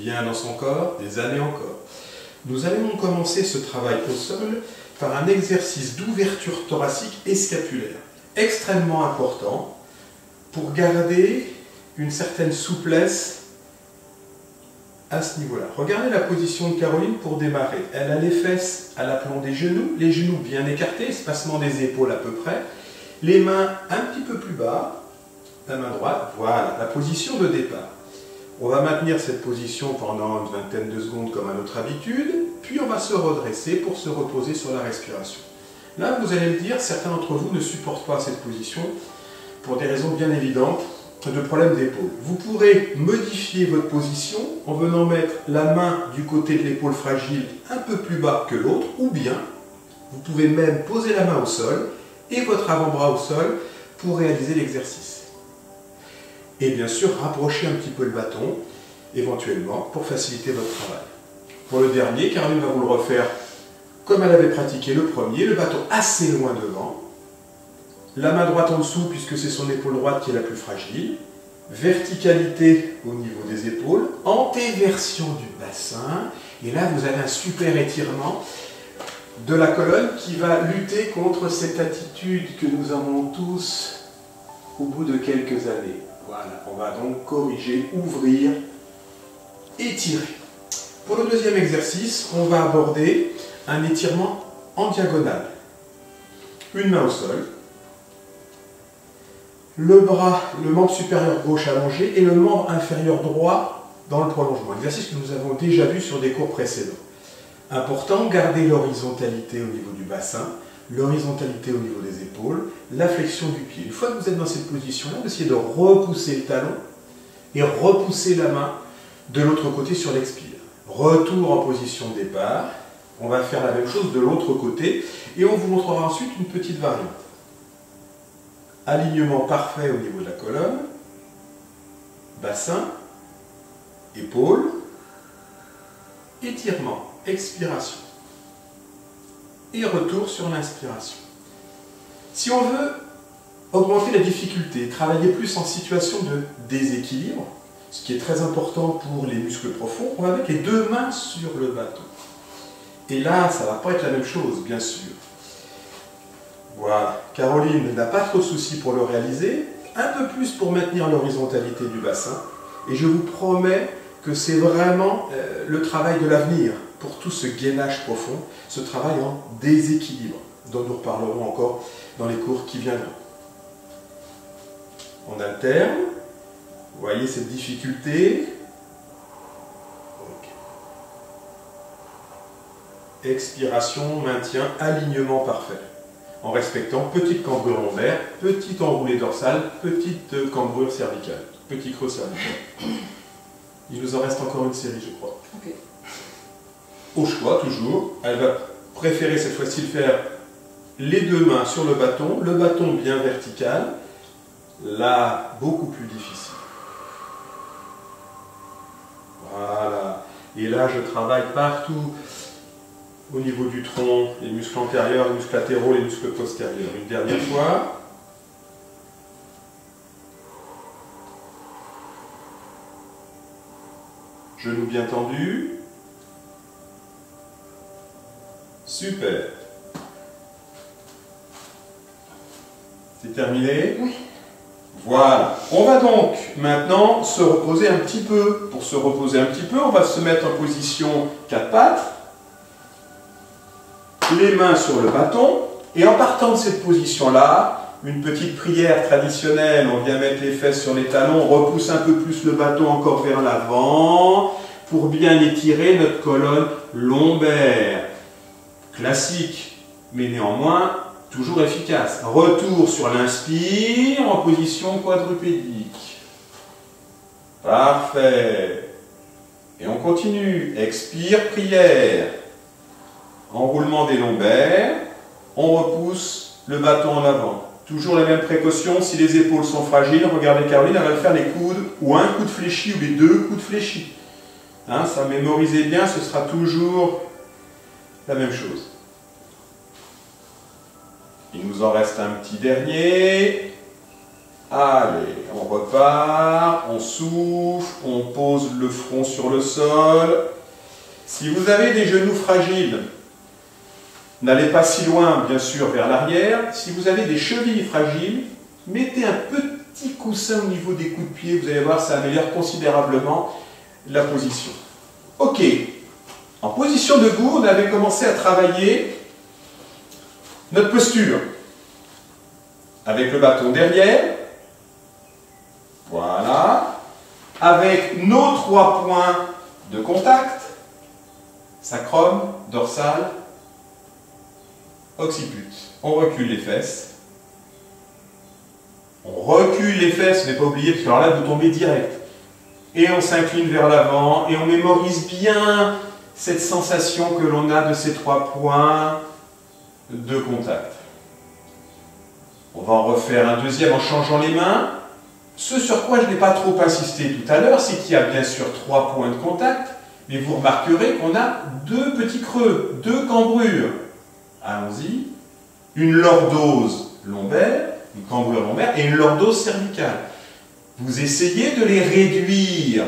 bien dans son corps, des années encore. Nous allons commencer ce travail au sol par un exercice d'ouverture thoracique et scapulaire, extrêmement important pour garder une certaine souplesse à ce niveau-là. Regardez la position de Caroline pour démarrer. Elle a les fesses à l'aplomb des genoux, les genoux bien écartés, espacement des épaules à peu près, les mains un petit peu plus bas, la main droite, voilà, la position de départ. On va maintenir cette position pendant une vingtaine de secondes comme à notre habitude, puis on va se redresser pour se reposer sur la respiration. Là, vous allez me dire, certains d'entre vous ne supportent pas cette position pour des raisons bien évidentes de problème d'épaule. Vous pourrez modifier votre position en venant mettre la main du côté de l'épaule fragile un peu plus bas que l'autre, ou bien vous pouvez même poser la main au sol et votre avant-bras au sol pour réaliser l'exercice. Et bien sûr, rapprocher un petit peu le bâton, éventuellement, pour faciliter votre travail. Pour le dernier, Caroline va vous le refaire comme elle avait pratiqué le premier, le bâton assez loin devant, la main droite en dessous puisque c'est son épaule droite qui est la plus fragile, verticalité au niveau des épaules, antéversion du bassin, et là vous avez un super étirement de la colonne qui va lutter contre cette attitude que nous avons tous au bout de quelques années. Voilà, on va donc corriger, ouvrir, étirer. Pour le deuxième exercice, on va aborder un étirement en diagonale. Une main au sol, le bras, le membre supérieur gauche allongé et le membre inférieur droit dans le prolongement. Exercice que nous avons déjà vu sur des cours précédents. Important, garder l'horizontalité au niveau du bassin, l'horizontalité au niveau des épaules, la flexion du pied. Une fois que vous êtes dans cette position-là, vous essayez de repousser le talon et repousser la main de l'autre côté sur l'expire. Retour en position de départ. On va faire la même chose de l'autre côté et on vous montrera ensuite une petite variante. Alignement parfait au niveau de la colonne, bassin, épaule, étirement, expiration et retour sur l'inspiration. Si on veut augmenter la difficulté, travailler plus en situation de déséquilibre, ce qui est très important pour les muscles profonds, on va mettre les deux mains sur le bâton. Et là, ça ne va pas être la même chose, bien sûr. Voilà, Caroline n'a pas trop de soucis pour le réaliser, un peu plus pour maintenir l'horizontalité du bassin, et je vous promets que c'est vraiment le travail de l'avenir pour tout ce gainage profond, ce travail en déséquilibre, dont nous reparlerons encore dans les cours qui viendront. On alterne, vous voyez cette difficulté. Okay. Expiration, maintien, alignement parfait. En respectant petite cambrure lombaire, petite enroulée dorsale, petite cambrure cervicale, petit creux cervical. Il nous en reste encore une série, je crois. Okay. Au choix, toujours. Elle va préférer cette fois-ci faire les deux mains sur le bâton bien vertical, là, beaucoup plus difficile. Voilà. Et là, je travaille partout. Au niveau du tronc, les muscles antérieurs, les muscles latéraux, les muscles postérieurs. Une dernière fois. Genoux bien tendus. Super. C'est terminé? Oui. Voilà. On va donc maintenant se reposer un petit peu. Pour se reposer un petit peu, on va se mettre en position 4 pattes. Les mains sur le bâton, et en partant de cette position-là, une petite prière traditionnelle, on vient mettre les fesses sur les talons, on repousse un peu plus le bâton encore vers l'avant, pour bien étirer notre colonne lombaire. Classique, mais néanmoins toujours efficace. Retour sur l'inspire, en position quadrupédique. Parfait. Et on continue, expire, prière. Enroulement des lombaires, on repousse le bâton en avant. Toujours les mêmes précautions, si les épaules sont fragiles, regardez Caroline, elle va faire les coudes, ou un coup de fléchi, ou les deux coups de fléchi. Hein, ça, mémorisez bien, ce sera toujours la même chose. Il nous en reste un petit dernier. Allez, on repart, on souffle, on pose le front sur le sol. Si vous avez des genoux fragiles, n'allez pas si loin, bien sûr, vers l'arrière. Si vous avez des chevilles fragiles, mettez un petit coussin au niveau des coups de pied. Vous allez voir, ça améliore considérablement la position. Ok. En position debout, on avait commencé à travailler notre posture. Avec le bâton derrière. Voilà. Avec nos 3 points de contact. Sacrum, dorsal, occiput. On recule les fesses. On recule les fesses, mais pas oublier, parce que alors là, vous tombez direct. Et on s'incline vers l'avant, et on mémorise bien cette sensation que l'on a de ces 3 points de contact. On va en refaire un deuxième en changeant les mains. Ce sur quoi je n'ai pas trop insisté tout à l'heure, c'est qu'il y a bien sûr 3 points de contact, mais vous remarquerez qu'on a 2 petits creux, 2 cambrures. Allons-y. Une lordose lombaire, une cambrure lombaire, et une lordose cervicale. Vous essayez de les réduire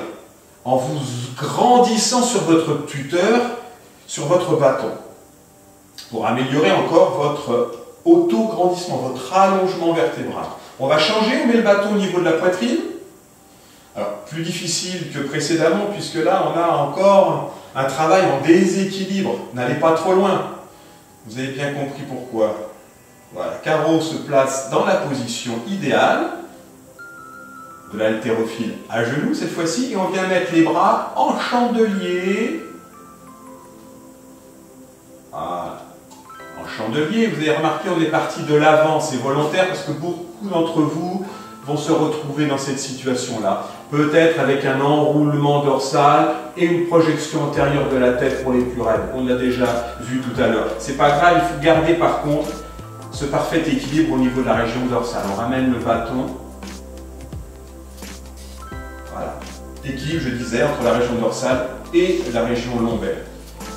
en vous grandissant sur votre tuteur, sur votre bâton, pour améliorer encore votre auto-grandissement, votre allongement vertébral. On va changer, on met le bâton au niveau de la poitrine. Alors, plus difficile que précédemment, puisque là, on a encore un travail en déséquilibre. N'allez pas trop loin. Vous avez bien compris pourquoi. Voilà, carreau se place dans la position idéale de l'haltérophile à genoux cette fois-ci, et on vient mettre les bras en chandelier. Voilà. En chandelier, vous avez remarqué, on est parti de l'avant, c'est volontaire parce que beaucoup d'entre vous vont se retrouver dans cette situation-là. Peut-être avec un enroulement dorsal et une projection antérieure de la tête pour les plus raides. On l'a déjà vu tout à l'heure. C'est pas grave, il faut garder par contre ce parfait équilibre au niveau de la région dorsale. On ramène le bâton. Voilà. Équilibre, je disais, entre la région dorsale et la région lombaire.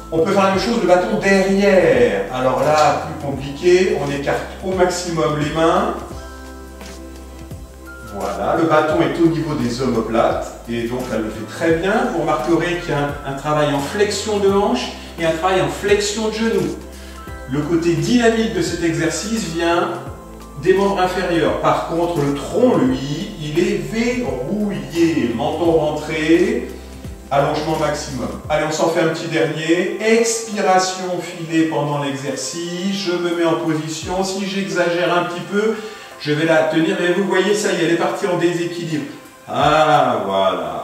On peut faire la même chose, le bâton derrière. Alors là, plus compliqué, on écarte au maximum les mains. Voilà, le bâton est au niveau des omoplates, et donc elle le fait très bien. Vous remarquerez qu'il y a un travail en flexion de hanche et un travail en flexion de genou. Le côté dynamique de cet exercice vient des membres inférieurs. Par contre, le tronc, lui, il est verrouillé. Menton rentré, allongement maximum. Allez, on s'en fait un petit dernier. Expiration filée pendant l'exercice. Je me mets en position. Si j'exagère un petit peu, je vais la tenir. Et vous voyez, ça y est, elle est partie en déséquilibre. Ah, voilà.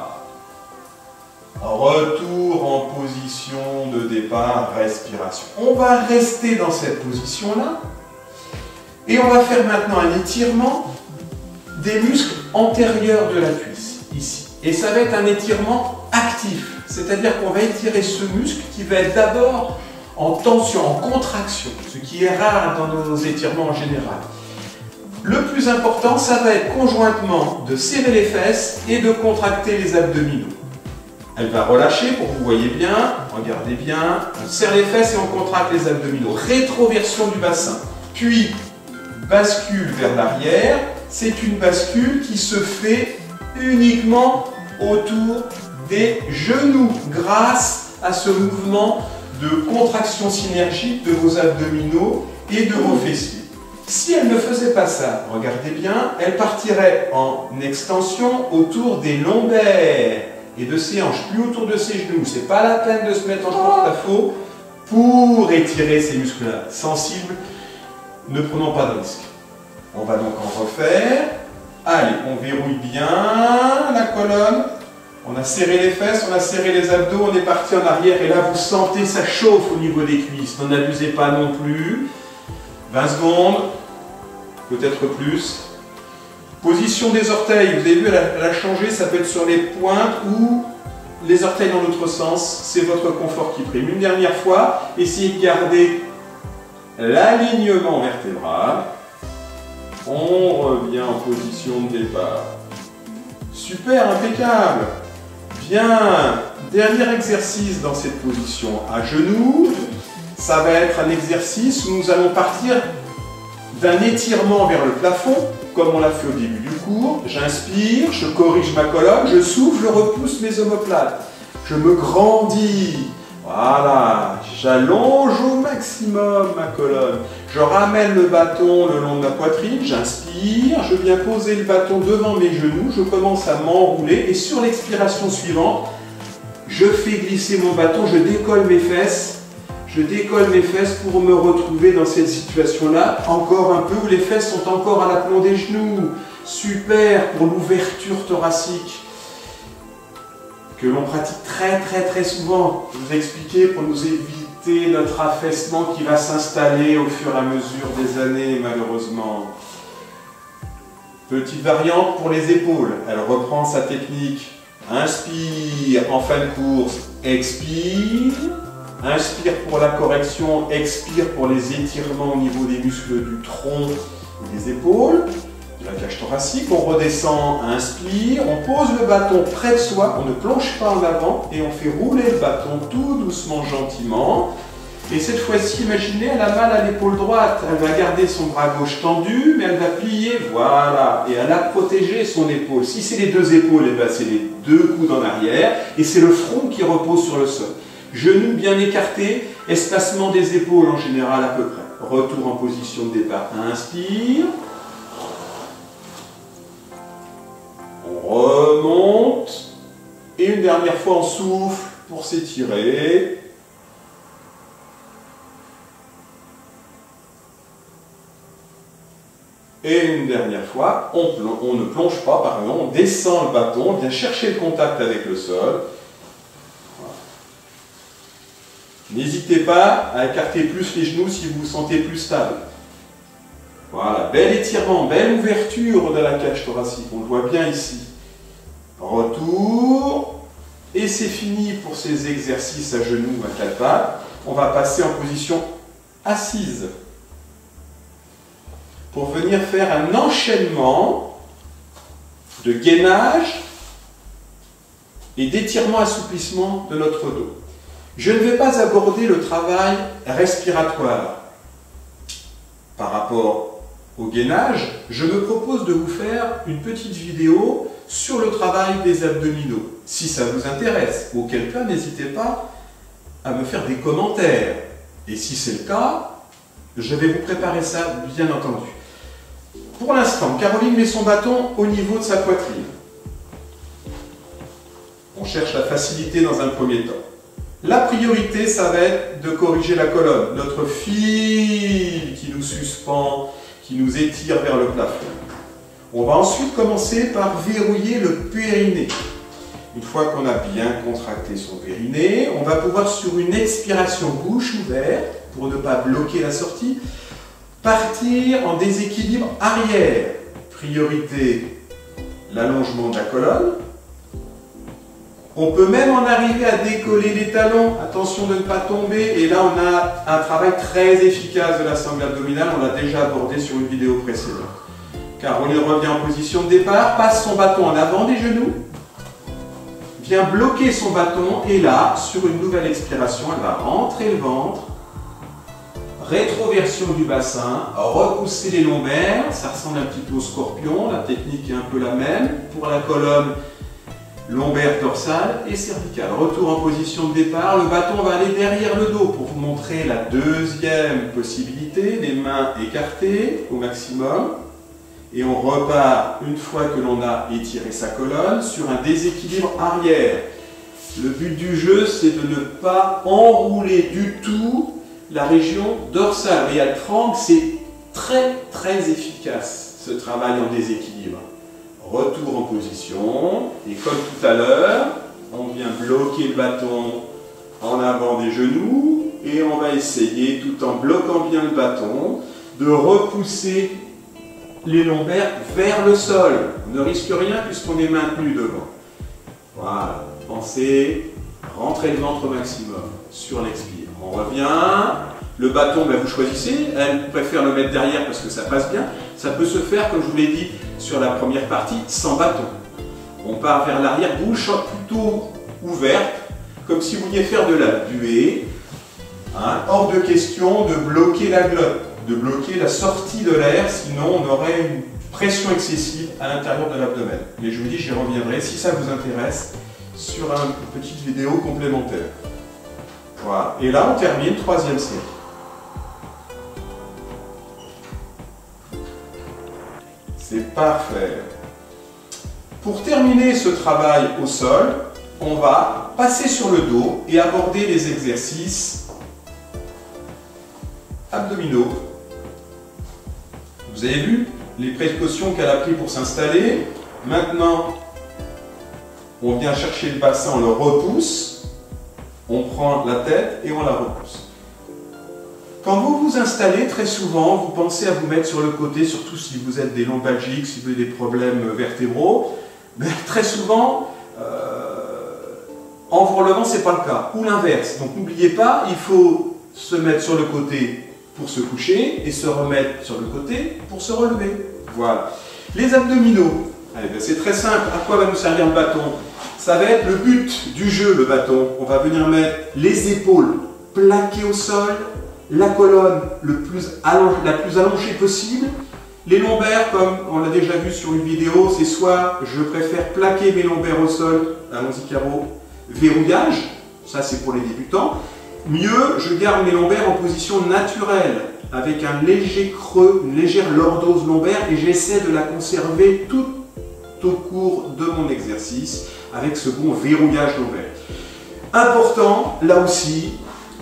Retour en position de départ, respiration. On va rester dans cette position-là. Et on va faire maintenant un étirement des muscles antérieurs de la cuisse, ici. Et ça va être un étirement actif. C'est-à-dire qu'on va étirer ce muscle qui va être d'abord en tension, en contraction, ce qui est rare dans nos étirements en général. Le plus important, ça va être conjointement de serrer les fesses et de contracter les abdominaux. Elle va relâcher pour que vous voyez bien, regardez bien, on serre les fesses et on contracte les abdominaux. Rétroversion du bassin, puis bascule vers l'arrière. C'est une bascule qui se fait uniquement autour des genoux grâce à ce mouvement de contraction synergique de vos abdominaux et de vos fessiers. Si elle ne faisait pas ça, regardez bien, elle partirait en extension autour des lombaires et de ses hanches, plus autour de ses genoux. C'est pas la peine de se mettre en porte-à-faux pour étirer ces muscles-là sensibles. Ne prenons pas de risque. On va donc en refaire. Allez, on verrouille bien la colonne. On a serré les fesses, on a serré les abdos, on est parti en arrière. Et là, vous sentez, ça chauffe au niveau des cuisses. N'en abusez pas non plus. 20 secondes, peut-être plus. Position des orteils, vous avez vu, elle a changé, ça peut être sur les pointes ou les orteils dans l'autre sens, c'est votre confort qui prime. Une dernière fois, essayez de garder l'alignement vertébral. On revient en position de départ. Super, impeccable. Bien, dernier exercice dans cette position à genoux. Ça va être un exercice où nous allons partir d'un étirement vers le plafond, comme on l'a fait au début du cours. J'inspire, je corrige ma colonne, je souffle, je repousse mes omoplates. Je me grandis. Voilà, j'allonge au maximum ma colonne. Je ramène le bâton le long de ma poitrine, j'inspire, je viens poser le bâton devant mes genoux, je commence à m'enrouler et sur l'expiration suivante, je fais glisser mon bâton, je décolle mes fesses. Je décolle mes fesses pour me retrouver dans cette situation-là, encore un peu où les fesses sont encore à l'aplomb des genoux. Super pour l'ouverture thoracique que l'on pratique très souvent. Je vous ai expliqué pour nous éviter notre affaissement qui va s'installer au fur et à mesure des années, malheureusement. Petite variante pour les épaules. Elle reprend sa technique. Inspire en fin de course, expire. Inspire pour la correction, expire pour les étirements au niveau des muscles du tronc et des épaules, de la cage thoracique. On redescend, inspire, on pose le bâton près de soi, on ne plonge pas en avant et on fait rouler le bâton tout doucement, gentiment. Et cette fois-ci, imaginez, elle a mal à l'épaule droite. Elle va garder son bras gauche tendu, mais elle va plier, voilà, et elle a protégé son épaule. Si c'est les deux épaules, eh ben c'est les deux coudes en arrière et c'est le front qui repose sur le sol. Genoux bien écartés, espacement des épaules en général à peu près. Retour en position de départ. Inspire. On remonte. Et une dernière fois, on souffle pour s'étirer. Et une dernière fois, on ne plonge pas, pardon, on descend le bâton, on vient chercher le contact avec le sol. N'hésitez pas à écarter plus les genoux si vous vous sentez plus stable. Voilà, bel étirement, belle ouverture de la cage thoracique, on le voit bien ici. Retour, et c'est fini pour ces exercices à genoux à quatre pattes. On va passer en position assise pour venir faire un enchaînement de gainage et d'étirement-assouplissement de notre dos. Je ne vais pas aborder le travail respiratoire. Par rapport au gainage, je me propose de vous faire une petite vidéo sur le travail des abdominaux, si ça vous intéresse. Auquel cas, n'hésitez pas à me faire des commentaires. Et si c'est le cas, je vais vous préparer ça, bien entendu. Pour l'instant, Caroline met son bâton au niveau de sa poitrine. On cherche la facilité dans un premier temps. La priorité, ça va être de corriger la colonne, notre fil qui nous suspend, qui nous étire vers le plafond. On va ensuite commencer par verrouiller le périnée. Une fois qu'on a bien contracté son périnée, on va pouvoir, sur une expiration bouche ouverte, pour ne pas bloquer la sortie, partir en déséquilibre arrière. Priorité, l'allongement de la colonne. On peut même en arriver à décoller les talons, attention de ne pas tomber, et là on a un travail très efficace de la sangle abdominale, on l'a déjà abordé sur une vidéo précédente. Caroline revient en position de départ, passe son bâton en avant des genoux, vient bloquer son bâton, et là, sur une nouvelle expiration, elle va rentrer le ventre, rétroversion du bassin, repousser les lombaires, ça ressemble un petit peu au scorpion, la technique est un peu la même, pour la colonne, lombaire, dorsale et cervicale. Retour en position de départ, le bâton va aller derrière le dos pour vous montrer la deuxième possibilité, les mains écartées au maximum. Et on repart, une fois que l'on a étiré sa colonne, sur un déséquilibre arrière. Le but du jeu, c'est de ne pas enrouler du tout la région dorsale. Et à le triangle, c'est très efficace, ce travail en déséquilibre. Retour en position, et comme tout à l'heure, on vient bloquer le bâton en avant des genoux, et on va essayer, tout en bloquant bien le bâton, de repousser les lombaires vers le sol. On ne risque rien puisqu'on est maintenu devant. Voilà, pensez, rentrez le ventre au maximum sur l'expire. On revient, le bâton, ben vous choisissez, elle préfère le mettre derrière parce que ça passe bien. Ça peut se faire, comme je vous l'ai dit, sur la première partie, sans bâton. On part vers l'arrière, bouche plutôt ouverte, comme si vous vouliez faire de la buée. Hein, hors de question de bloquer la glotte. de bloquer la sortie de l'air, sinon on aurait une pression excessive à l'intérieur de l'abdomen. Mais je vous dis, j'y reviendrai si ça vous intéresse sur une petite vidéo complémentaire. Voilà. Et là, on termine, troisième série. C'est parfait. Pour terminer ce travail au sol, on va passer sur le dos et aborder les exercices abdominaux. Vous avez vu les précautions qu'elle a prises pour s'installer. Maintenant, on vient chercher le bassin, on le repousse, on prend la tête et on la repousse. Quand vous vous installez, très souvent, vous pensez à vous mettre sur le côté, surtout si vous êtes des lombalgiques, si vous avez des problèmes vertébraux. Mais très souvent, en vous relevant, ce n'est pas le cas. Ou l'inverse. Donc n'oubliez pas, il faut se mettre sur le côté pour se coucher et se remettre sur le côté pour se relever. Voilà. Les abdominaux, c'est très simple. À quoi va nous servir le bâton? Ça va être le but du jeu, le bâton. On va venir mettre les épaules plaquées au sol, la colonne la plus allongée possible. Les lombaires, comme on l'a déjà vu sur une vidéo, c'est soit je préfère plaquer mes lombaires au sol, allons-y Caro, verrouillage, ça c'est pour les débutants. Mieux, je garde mes lombaires en position naturelle, avec un léger creux, une légère lordose lombaire, et j'essaie de la conserver tout au cours de mon exercice, avec ce bon verrouillage lombaire. Important, là aussi,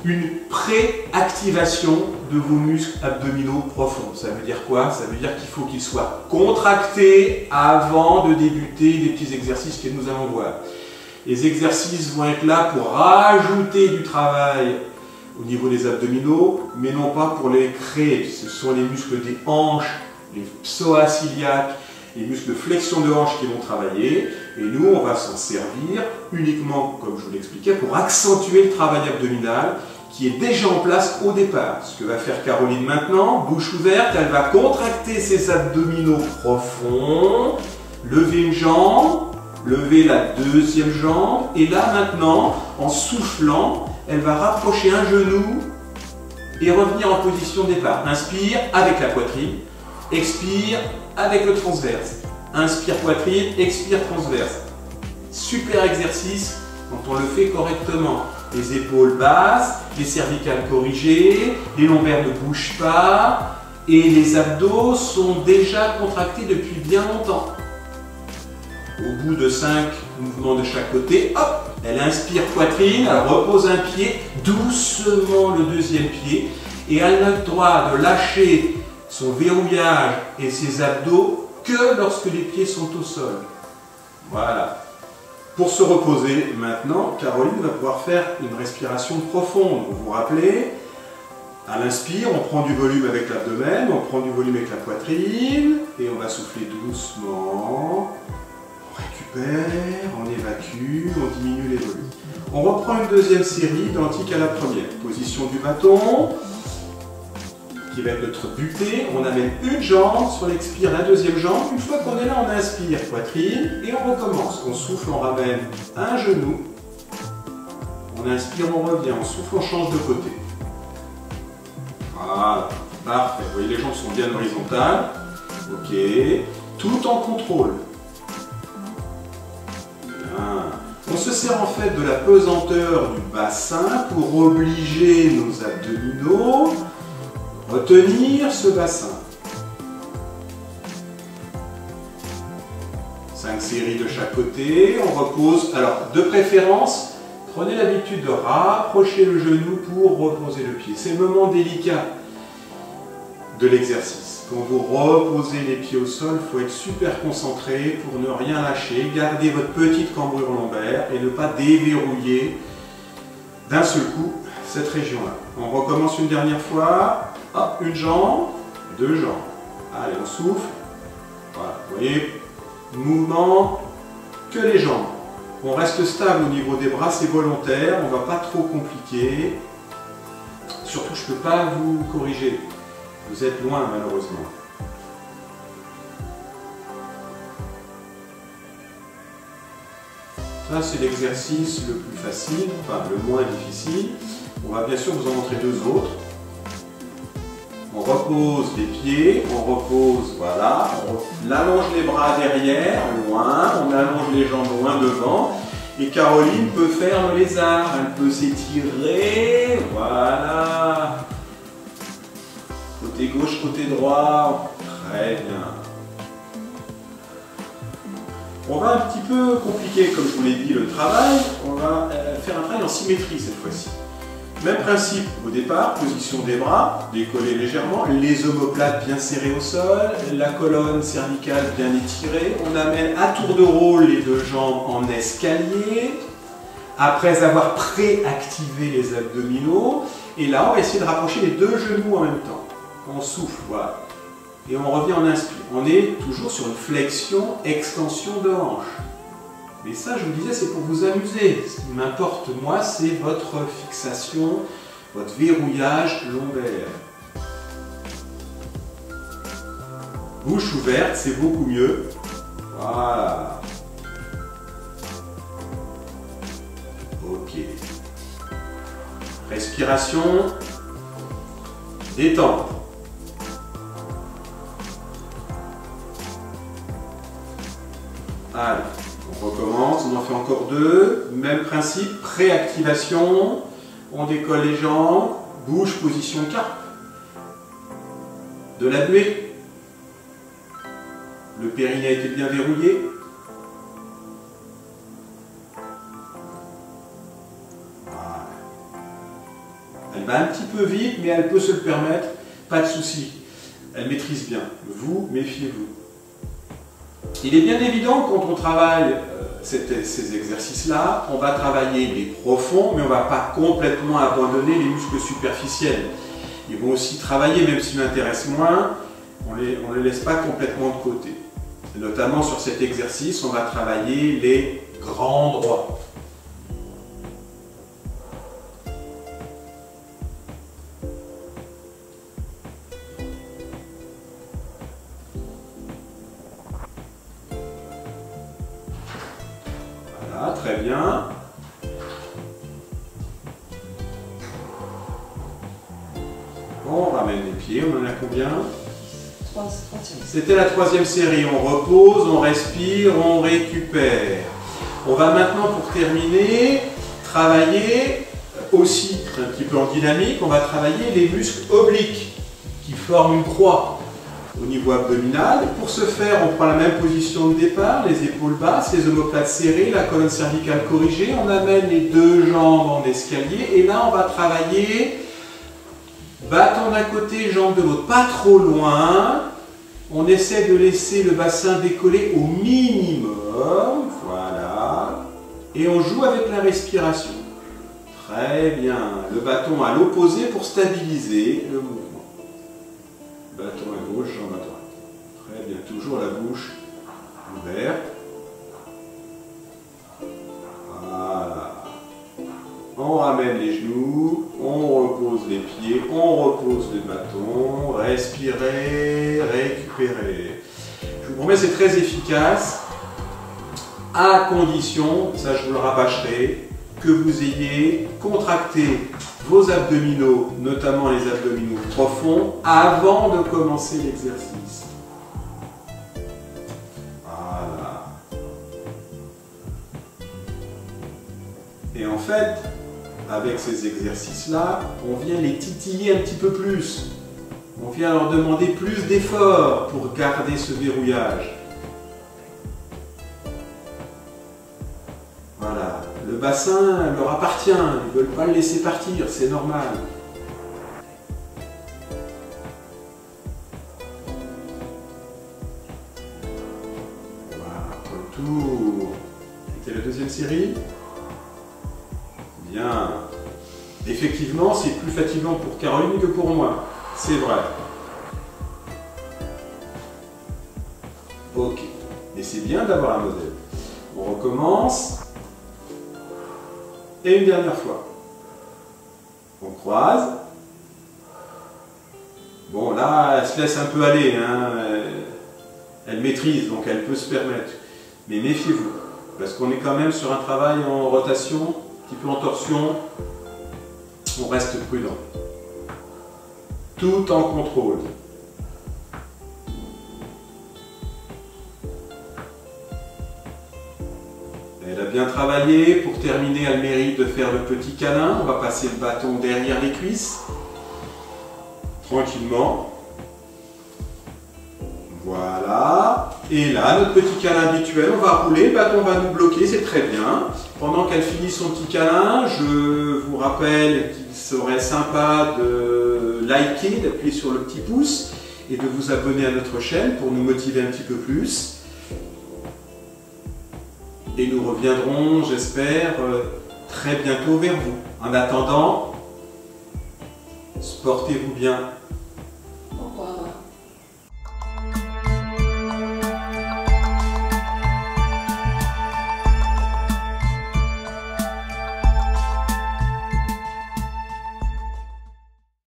une préactivation de vos muscles abdominaux profonds. Ça veut dire quoi? Ça veut dire qu'il faut qu'ils soient contractés avant de débuter les petits exercices que nous allons voir. Les exercices vont être là pour rajouter du travail au niveau des abdominaux, mais non pas pour les créer. Ce sont les muscles des hanches, les psoas iliaques, les muscles de flexion de hanche qui vont travailler. Et nous, on va s'en servir uniquement, comme je vous l'expliquais, pour accentuer le travail abdominal qui est déjà en place au départ. Ce que va faire Caroline maintenant, bouche ouverte, elle va contracter ses abdominaux profonds, lever une jambe, lever la deuxième jambe, et là maintenant, en soufflant, elle va rapprocher un genou et revenir en position de départ. Inspire avec la poitrine, expire avec le transverse. Inspire poitrine, expire transverse. Super exercice quand on le fait correctement. Les épaules basses, les cervicales corrigées, les lombaires ne bougent pas et les abdos sont déjà contractés depuis bien longtemps. Au bout de 5 mouvements de chaque côté, hop, elle inspire poitrine, elle repose un pied, doucement le deuxième pied, et elle n'a le droit de lâcher son verrouillage et ses abdos que lorsque les pieds sont au sol. Voilà. Pour se reposer maintenant, Caroline va pouvoir faire une respiration profonde. Vous vous rappelez, à l'inspire, on prend du volume avec l'abdomen, on prend du volume avec la poitrine, et on va souffler doucement. On récupère, on évacue, on diminue les volumes. On reprend une deuxième série identique à la première. Position du bâton, qui va être notre butée. On amène une jambe sur l'expire, la deuxième jambe. Une fois qu'on est là, on inspire, poitrine, et on recommence. On souffle, on ramène un genou. On inspire, on revient. On souffle, on change de côté. Voilà, parfait. Vous voyez, les jambes sont bien horizontales. Ok. Tout en contrôle. On se sert en fait de la pesanteur du bassin pour obliger nos abdominaux à retenir ce bassin. 5 séries de chaque côté, on repose. Alors, de préférence, prenez l'habitude de rapprocher le genou pour reposer le pied. C'est le moment délicat de l'exercice. Quand vous reposez les pieds au sol, il faut être super concentré pour ne rien lâcher, garder votre petite cambrure lombaire et ne pas déverrouiller d'un seul coup cette région-là. On recommence une dernière fois. Hop, une jambe, deux jambes. Allez, on souffle. Voilà, vous voyez, mouvement que les jambes. On reste stable au niveau des bras, c'est volontaire, on ne va pas trop compliquer. Surtout, je ne peux pas vous corriger. Vous êtes loin, malheureusement. Ça, c'est l'exercice le plus facile, enfin le moins difficile. On va bien sûr vous en montrer deux autres. On repose les pieds, on repose, voilà, on allonge les bras derrière, loin, on allonge les jambes loin devant. Et Caroline peut faire le lézard, elle peut s'étirer, voilà. Côté gauche, côté droit, très bien. On va un petit peu compliquer, comme je vous l'ai dit, le travail. On va faire un travail en symétrie cette fois-ci. Même principe au départ, position des bras, décoller légèrement, les omoplates bien serrées au sol, la colonne cervicale bien étirée. On amène à tour de rôle les deux jambes en escalier. Après avoir préactivé les abdominaux. Et là, on va essayer de rapprocher les deux genoux en même temps. On souffle, voilà. Et on revient en inspire. On est toujours sur une flexion, extension de hanche. Mais ça, je vous disais, c'est pour vous amuser. Ce qui m'importe, moi, c'est votre fixation, votre verrouillage lombaire. Bouche ouverte, c'est beaucoup mieux. Voilà. Ok. Respiration. Détente. Allez. On recommence, on en fait encore deux. Même principe, préactivation. On décolle les jambes. Bouge, position carpe. De la buée. Le périnée a été bien verrouillé. Voilà. Elle va un petit peu vite, mais elle peut se le permettre. Pas de souci. Elle maîtrise bien. Vous, méfiez-vous. Il est bien évident quand on travaille ces exercices-là, on va travailler les profonds, mais on ne va pas complètement abandonner les muscles superficiels. Ils vont aussi travailler, même s'ils m'intéressent moins, on ne les laisse pas complètement de côté. Et notamment sur cet exercice, on va travailler les grands droits. Très bien. On ramène les pieds, on en a combien? C'était la troisième série. On repose, on respire, on récupère. On va maintenant, pour terminer, travailler aussi un petit peu en dynamique. On va travailler les muscles obliques qui forment une croix au niveau abdominal. Pour ce faire, on prend la même position de départ, les épaules basses, les omoplates serrées, la colonne cervicale corrigée. On amène les deux jambes en escalier et là, on va travailler bâton d'un côté, jambes de l'autre, pas trop loin. On essaie de laisser le bassin décoller au minimum, voilà. Et on joue avec la respiration. Très bien. Le bâton à l'opposé pour stabiliser le mouvement. Bâton à gauche, jambe à droite. Très bien, toujours la bouche ouverte. Voilà. On ramène les genoux, on repose les pieds, on repose les bâtons. Respirez, récupérez. Je vous promets, c'est très efficace. À condition, ça je vous le rabâcherai, que vous ayez contracté vos abdominaux, notamment les abdominaux profonds, avant de commencer l'exercice. Voilà. Et en fait, avec ces exercices-là, on vient les titiller un petit peu plus. On vient leur demander plus d'efforts pour garder ce verrouillage. Voilà. Le bassin leur appartient, ils ne veulent pas le laisser partir, c'est normal. Voilà, retour. C'était la deuxième série. Bien. Effectivement, c'est plus fatigant pour Caroline que pour moi. C'est vrai. Ok. Mais c'est bien d'avoir un modèle. On recommence. Et une dernière fois. On croise. Bon, là, elle se laisse un peu aller. Hein. Elle maîtrise, donc elle peut se permettre. Mais méfiez-vous, parce qu'on est quand même sur un travail en rotation, un petit peu en torsion. On reste prudent. tout en contrôle. Elle a bien travaillé. Pour terminer, elle mérite de faire le petit câlin. On va passer le bâton derrière les cuisses. Tranquillement. Voilà. Et là, notre petit câlin habituel, on va rouler, le bâton va nous bloquer, c'est très bien. Pendant qu'elle finit son petit câlin, je vous rappelle qu'il serait sympa de liker, d'appuyer sur le petit pouce et de vous abonner à notre chaîne pour nous motiver un petit peu plus. Et nous reviendrons, j'espère, très bientôt vers vous. En attendant, portez-vous bien.